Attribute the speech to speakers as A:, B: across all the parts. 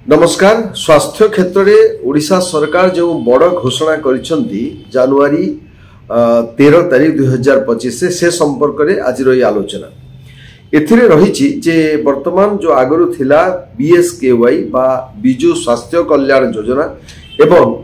A: नमस्कार। स्वास्थ्य क्षेत्र में ओडिशा सरकार जो बड़ घोषणा करिसेंती जनवरी 13 तारीख 2025 से संपर्क में आज रही आलोचना एथिरे रही जे वर्तमान जो आगरू थिला बीएसकेवाई बा बिजु स्वास्थ्य कल्याण योजना एवं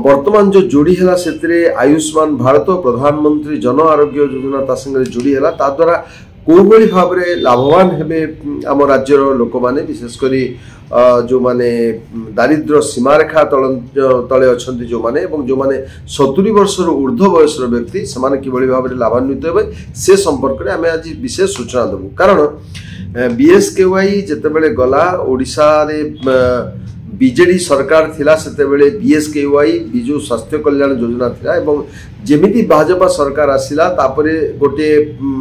A: वर्तमान जो जोड़ी है से आयुष्मान भारत प्रधानमंत्री जन आरोग्य योजना ता संगे जोड़ी है ता द्वारा कौ भली भाव में लाभवान हेबे आम राज्यर लोक माने विशेषकर जो माने दारिद्र्य सीमारेखा तले अच्छा जो माने एवं जो माने 70 वर्ष ऊर्ध्व बयस व्यक्ति से किभली भाव में लाभान्वित हे से संपर्क में आम आज विशेष सूचना देबू। कारण बीएसकेवाई जेतेबेले गला ओडिशा रे बीजेडी सरकार थिला सेतेबेले बीएसकेवाई बिजु स्वास्थ्य कल्याण योजना थिला एवं जेमिति भाजपा सरकार आसिला तापरे गोटे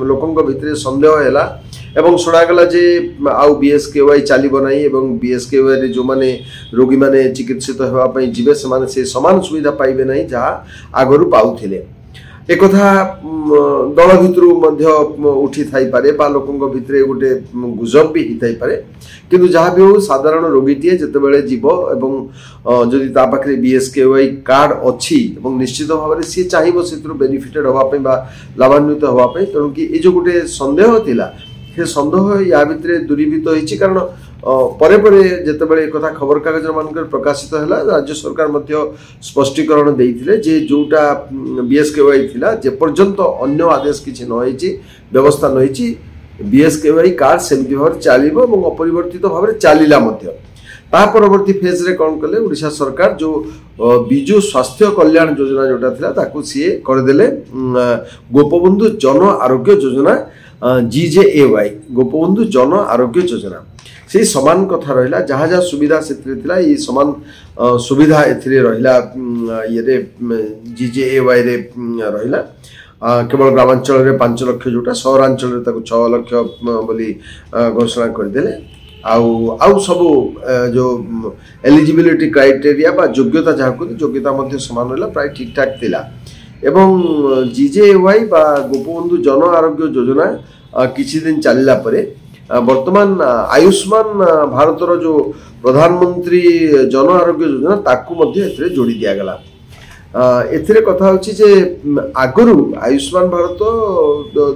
A: लोकंक भितरे संदेह हैला एवं शुणागला जे आउ बीएसकेवाई चलिबो नाही एवं बीएसकेवाई रे जो माने रोगी माने चिकित्सित हेबा पई जिबे से माने से समान सुविधा पाइबे नाही जहा आगरु पाउथिले। एक कथा दल भितर उठी थाई पारे बा लोकंक भितरे गोटे गुजब भी हिताई पारे किंतु जहाँ भी हो साधारण रोगीटीए जितेबाला जीव एवं जदि ता पाखरे बीएसकेवाई कार्ड अच्छी एवं निश्चित भाव में सी चाहिए से बेनिफिटेड होगापी लाभान्वित होगापी तेणु कि ये जो गोटे सन्देह थिला से सन्देह या भितर दूरीभूत होती कारण परे परे जेतेबेले एक खबर कागज मानकर प्रकाशित है राज्य सरकार मध्य स्पष्टीकरण देइथिले जे जोटा बीएसकेवाई थिला जे पर्यंत अन्य आदेश किछि न होइछि व्यवस्था न होइछि बीएसकेवाई कार्ड सेमति भाव चलिबो एवं अपरिवर्तित भाव में चलिला मध्य ता परवर्ती फेज रे कोन कले ओडिशा सरकार जो बिजु स्वास्थ्य कल्याण योजना जोटा थिला ताकू सीए करदेले गोपबंधु जन आरोग्य योजना जीजेएवाई गोपबंधु जन आरोग्य योजना से समान कथा रहिला जहाँ जहाँ सुविधा से ये समान सुविधा एथिरे रहिला ये जीजेएवाई रे रहिला केवल ग्रामांचल रे 5 लाख जोटा सहरांचल रे ताको 6 लाख बोली घोषणा करदेले आउ सब जो एलिजिबिलिटी क्राइटेरिया बा योग्यता जहाँ योग्यता मध्य समान रहिला प्राय ठीक ठाक थिला एवं जीजेएवाई बा गोपबंधु जन आरोग्य योजना किछि दिन चलिला परे वर्तमान आयुष्मान भारतर जो प्रधानमंत्री जन आरोग्य योजना ताकू मध्य एथिरे जोड़ी दिया गला। एथिरे कथा होछि जे आगरु आयुष्मान भारत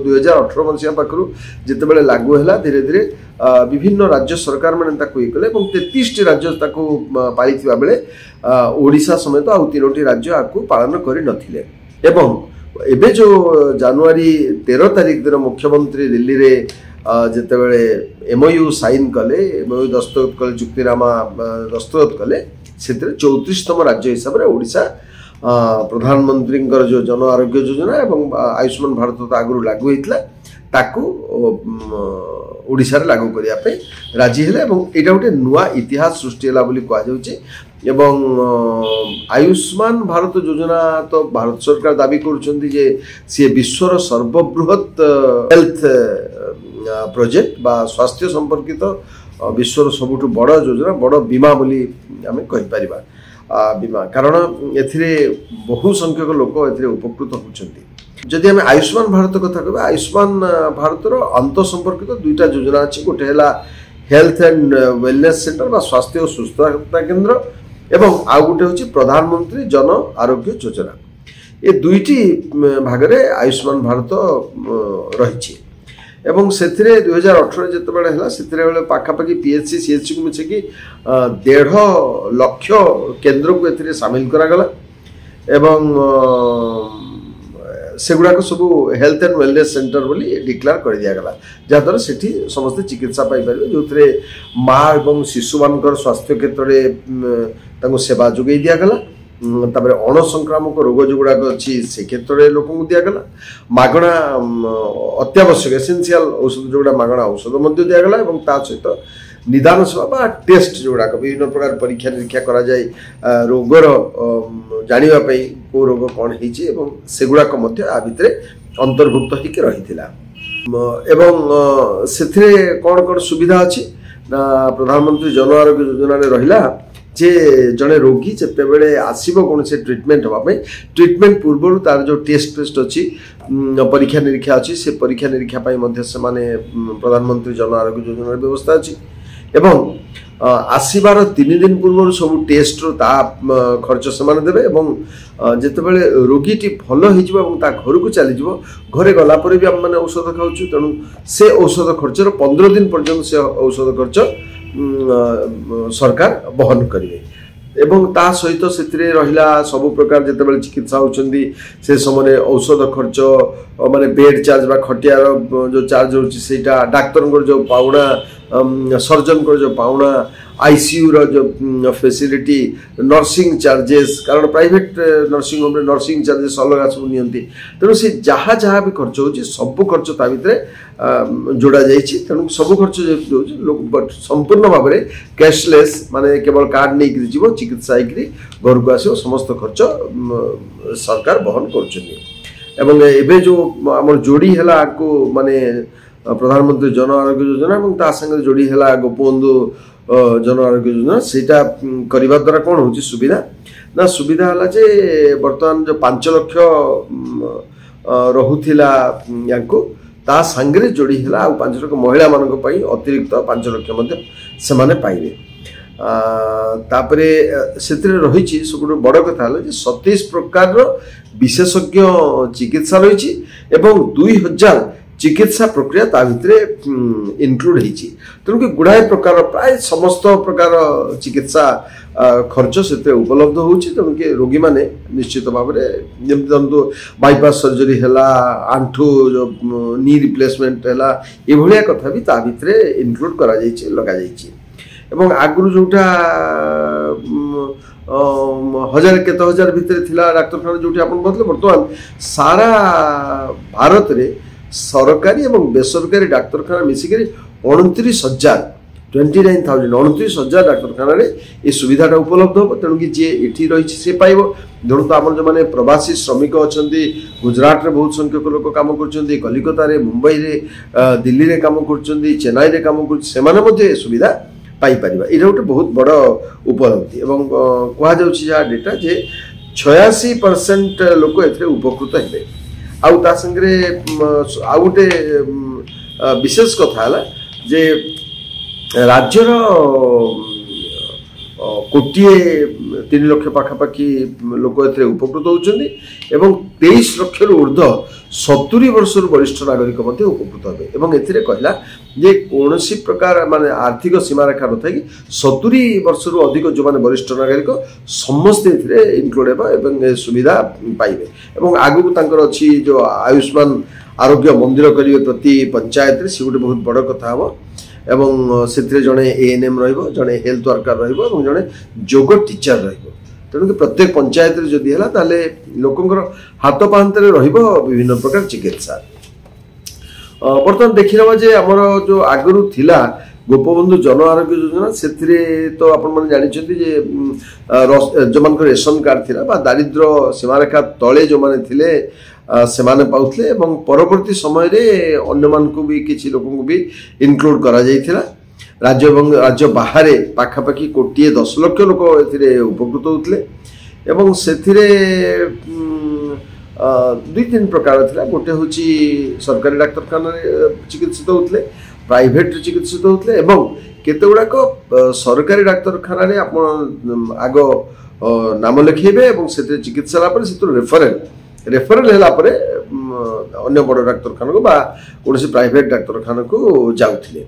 A: 2018 मसीहा पाखरु जेतेबेले लागू हैला धीरे धीरे विभिन्न राज्य सरकार माने ताकू इकले एवं 33 राज्य ताकू पालिथिबा बेले ओडिशा समेत आ 3टी राज्य आकू पालन करि नथिले एवं एबे जो जनवरी 13 तारीख दिन मुख्यमंत्री दिल्ली रे जेतेबेले एमओयू साइन कले एमओयू दस्तखत कले चुक्तिनामा दस्तखत कले सेते 34तम राज्य हिसाब रे ओडिशा प्रधानमंत्री जो जन आरोग्य योजना एवं आयुष्मान भारत आगु लागू होता ताकू ओडिशा रे लागू करिया पे राजी हेले एवं एटा गोटे नुआ इतिहास सृष्टि होला बोली कहा जाउची एवं आयुष्मान भारत योजना तो भारत सरकार दाबी करुछंती जे से विश्वर सर्वबृहत हेल्थ प्रोजेक्ट बा स्वास्थ्य संपर्कित विश्वर सबुठु बड़ योजना बड़ बीमा बोली आमे कहि परिबा बीमा कारण एथिरे बहु संख्यक लोक एथिरे उपकृत होउछंती। जदि आम आयुष्मान भारत कथा कहबा आयुष्मान भारतर अंत संपर्कित दुईटा योजना अछि गोटे हैला हेल्थ एंड वेलनेस सेंटर बा स्वास्थ्य और सुस्थता केंद्र एवं आउ गोटे होछि प्रधानमंत्री जन आरोग्य योजना ये दुईटी भागरे आयुष्मान भारत रहिछि एवं सेथिरे 2018 जेतेबेले हैला सेथिरे बेले पाखापाखि पीएचसी सीएचसी को मिसे कि 1.5 लाख केंद्र को एथिरे शामिल करा गला एवं सेगुड़ाक सब हेल्थ एंड वेलनेस सेंटर बोली डिक्लेयर कर दिया गला जहाँद्वारा सेठी समस्त चिकित्सा पाई पारे जो माँ और शिशु मान स्वास्थ्य क्षेत्र में सेवा जोगे दिया गला तापर अण संक्रामक रोग जोगुड़ाक अच्छी से क्षेत्र में लोक दिगला मागणा अत्यावश्यक एसेंशियल औषध जोड़ा मागणा औषध दिगला सहित निदान सेवा टेस्ट जोड़ाक विभिन्न प्रकार परीक्षा निरीक्षा करा जाए रोगर जानापी कौ रोग कौन हो सेगुड़ाक आ भितर अंतर्भुक्त होकर रही कौन कौन सुविधा अच्छी प्रधानमंत्री जन आरोग्य योजना रहा जे जड़े रोगी जितेबले आसब कौन से ट्रिटमेंट हाँपाई ट्रिटमेंट पूर्व तार जो टेस्ट अच्छी परीक्षा निरीक्षा अच्छी से परीक्षा निरीक्षा से प्रधानमंत्री जन आरोग्य योजना व्यवस्था अच्छी एवं आसबार 3 दिन पूर्व सब टेस्ट ता खर्च से देवे जितेबाला रोगीटी भल हो घर को चली घरे गलापर भी आम मैंने औषध खाऊ तेणु से औषध खर्चर 15 दिन पर्यंत से औषध खर्च सरकार बहन करेंगे एवं ता सहित से रहा सब प्रकार जितेबाला चिकित्सा होती से समय औषध खर्च माने बेड चार्ज बा खटियार जो चार्ज होटा डाक्तर जो पाउना सर्जन को जो पाउना आईसीयू रो जो फैसिलिटी नर्सिंग चार्जेस कारण private nursing home nursing charges अलग सब नियंती तेणु से जहाँ जहाँ भी खर्च हो सब खर्च ता भितर जोड़ा जाइए तेणु सब खर्च लोक संपूर्ण भाव में कैशलेस माने केवल कार्ड नहीं जीव चिकित्सा घर को आसो समस्त खर्च सरकार बहन कर जो आम जोड़ी है को माने प्रधानमंत्री जन आरोग्य योजना और ता संगे जोड़ी है गोपबंधु जन आरोग्य योजना सेटा करने द्वारा कौन हो सुविधा ना सुविधा है जे बर्तमान जो 5 लाख रहुला या ता सांगे जोड़ी है आ 5 लाख महिला मान अतिरिक्त 5 लाख से पाइबे तापरे से रही सब बड़ कथा है 27 प्रकार विशेषज्ञ चिकित्सा रही 2000 चिकित्सा प्रक्रिया ता भितरे इनक्लूड होती तेणुक गुड़ाए प्रकार प्राय समस्त प्रकार चिकित्सा खर्च से उपलब्ध होती तेणुक रोगी मैंने निश्चित भाव में जमी धरतु बाईपास सर्जरी है आंठू जो नी रिप्लेसमेंट है ये कथा भी ता भितरे इनक्लूड करा लगा एवं आगु जोटा हजार केत हजार भितर थिला डाक्तरखाना जोटी आपन बतले बर्तमान सारा भारत रे सरकारी एवं बेसरकारी डाक्तरखाना मिसिक 29,000 29,000 डाक्तरखाना ये सुविधाटा उपलब्ध हो तेणुक जी ये रही से पाइब धरु तो आम जो मैंने प्रवासी श्रमिक अच्छा गुजरात रे बहुत संख्यक लोक कम कर कलिकता रे मुंबई रे दिल्ली रे कम कर चेन्नई रे कम कर सुविधा पाई परिबा ये गोटे बहुत बड़ उपलब्धि एवं कह डेटा जे 86% लोक ए उपकृत हेबे आउ ता संगे आउ गोटे विशेष कथा है जे राज्यर कोटिए 3 लाख पाखापाखि लोक ए उपकृत होती 23 लाख ऊर्ध 70 वर्ष वरिष्ठ नागरिक उपकृत हे कहला जे कौन प्रकार माने आर्थिक सीमा रेखा न थी 70 वर्ष अधिक जो माने वरिष्ठ नागरिक समस्ते इनक्लूड हे सुविधा पाइबे आगु अच्छी जो आयुष्मान आरोग्य मंदिर करेंगे प्रति पंचायत से गोटे बहुत बड़ कथा हम एवं से जड़े एएनएम रे हेल्थ वर्कर रे जोग टीचर तेणुक प्रत्येक पंचायत जदि है ताले लोकंर हाथ पाहांतर विभिन्न प्रकार चिकित्सा बर्तमान देखा जे आमर जो आगु थिला गोपबंधु जन आरोग्य योजना से तो आपण जानते जो मान रेशन कार्ड थिला बा दारिद्र सीमारेखा तले जो माने थिले से माने पाउथले एवं परवर्ती समय रे अन्य मान को भी किछि लोक को भी इनक्लूड करा जाइथिला राज्य एवं राज्य बाहर पाखापाखि 10 लाख लोक ए उपकृत होते एवं से 2-3 प्रकार थिला गोटे हूँ सरकारी डाक्तरखाना चिकित्सित होते प्राइवेट चिकित्सित होते केते गुड़ाक सरकारी डाक्तरखाना आग नाम लिखेबे से चिकित्सा से रेफरेल है अन्य बड़ डाक्तरखाना को कौन प्राइवेट डाक्तरखाना को जाऊे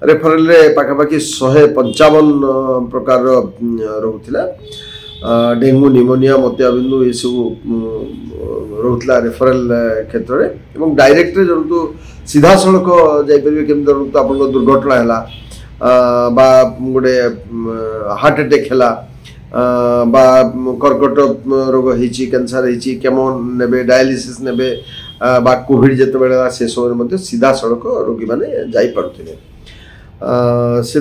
A: रेफरेल पाखापाखि 155 प्रकार रोला डेंगू निमोनिया मोतियाबिंदु ये सब रोला रेफरेल क्षेत्र में डायरेक्ट जो सीधा सड़क जापर केमी धरतु आप दुर्घटना है गोटे हार्ट अटैक है बा कर्कट रोग होती कैंसर होती केमो ने डायलिसिस ने बा कोविड जिते बड़ा से समय सीधा सड़क रोगी मैंने जापे से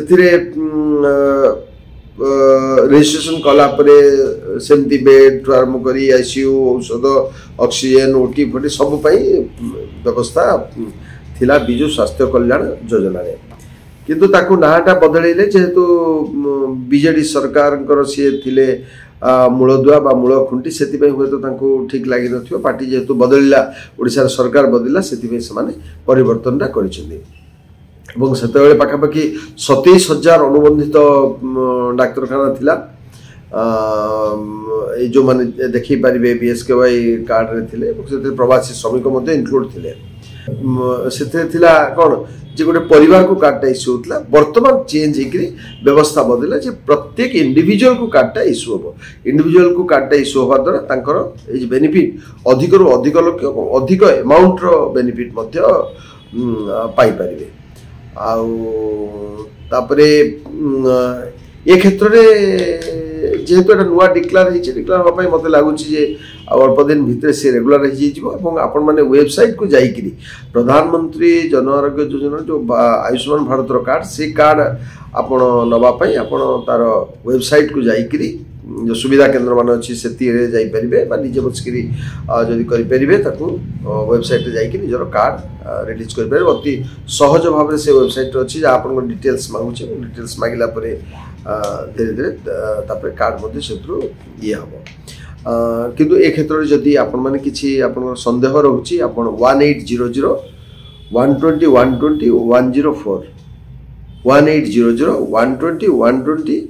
A: रजिस्ट्रेशन कलापर सेमती बेड आरंभ कर आईसीयू औषध ऑक्सीजन ओटी फोटी सब व्यवस्था थिला विजु स्वास्थ्य कल्याण योजना रे किंतु ताकू नाटा बदलैले जेहेतु बीजेडी सरकार सी थिले मूलदुआ बा मूल खुंटी से हुए तो ठीक लगी न पार्टी जेहेतु बदलला ओडिशा सरकार बदलला से परिवर्तनटा कर ଏବଂ ସେତେବେଳେ ପାଖାପାଖି 27,000 ଅନୁବନ୍ଧିତ ଡାକ୍ତରଖାନା ଥିଲା। এই जो माने देखी पारिबे बीएसकेवाई कार्ड रे थिले से प्रवासी श्रमिक मध्य इनक्लूड थिले से थिला कोन जे गोटे परिवार को कार्डटा इश्यू होतला। वर्तमान चेंज हेकरी व्यवस्था बदला जे प्रत्येक इंडिविजुअल को कार्डटा इश्यू होबो। इंडिविजुअल को कार्डटा इश्यू होबा द्वारा तांकर ए जे बेनिफिट अधिक रु अधिक लोक अधिक अमाउंट रो बेनिफिट मध्य पाई पारिबे। आउ तापरे ए क्षेत्र रे जेहेतु एटा नुआ डिक्लेयर होइছে डिक्लेयर होबा पई मते लागुची जे अल्प दिन भितर से रेगुलर हो जिवो एवं आपण माने वेबसाइट को जाईकरी प्रधानमंत्री जन आरोग्य योजना जो आयुष्मान भारत रो कार्ड से कार्ड आपण नबा पई आपण तार वेबसाइट को जाईकरी जो सुविधा केंद्र मान अच्छी से जाई परिबे बा निजे बसकरी जदि करि परिबे ताकू वेबसाइट रे जाईकरी निजर कार्ड रिलीज करि परिबे। अति सहज भाव रे से वेबसाइट अच्छी जा आपण डिटेल्स मांगुचे डिटेल्स मागिला परे धीरे धीरे तापर कार्ड मध्य सेत्रु ये हबो। किंतु ए क्षेत्र रे जदि आपण माने किछि आपण संदेह रहउची आपण 1800 120 120 104 1800 120 120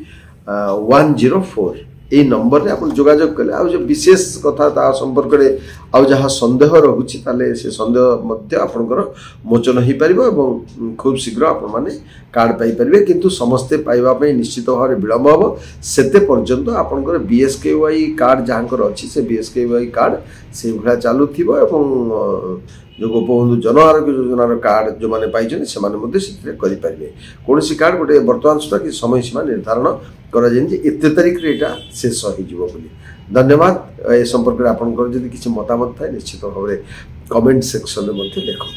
A: 104 এই नंबर रे आपण जोगाजोग कले आ जो विशेष कथा ता संपर्क रे आ जहा संदेह रहउची ताले से संदेह मध्य आपनकर मोचन ही परिबो एवं खूब शीघ्र आपण माने कार्ड पाई परिबे। किंतु समस्ते पाइबा पई निश्चित भाव विलंब हबो। सेते पर्यंत आपनकर बीएसकेवाई कार्ड जहांकर अछि से बीएसकेवाई कार्ड से भला चालू थिबो एवं जो गोपबंधु जन आरोग्य योजना कार्ड जो माने पाइछन से माने मध्ये सिथे करि परिबे। कोनोसी कार्ड गोटे वर्तमान सुधा कि समय सीमा निर्धारण करा जेन जे एते तारिख रे एटा शेष हो जिवो बोली। धन्यवाद। ए संपर्क रे आपनकर जदि किछि मतामत थाए निश्चित भाव रे कमेंट सेक्शन रे मध्ये लेखो।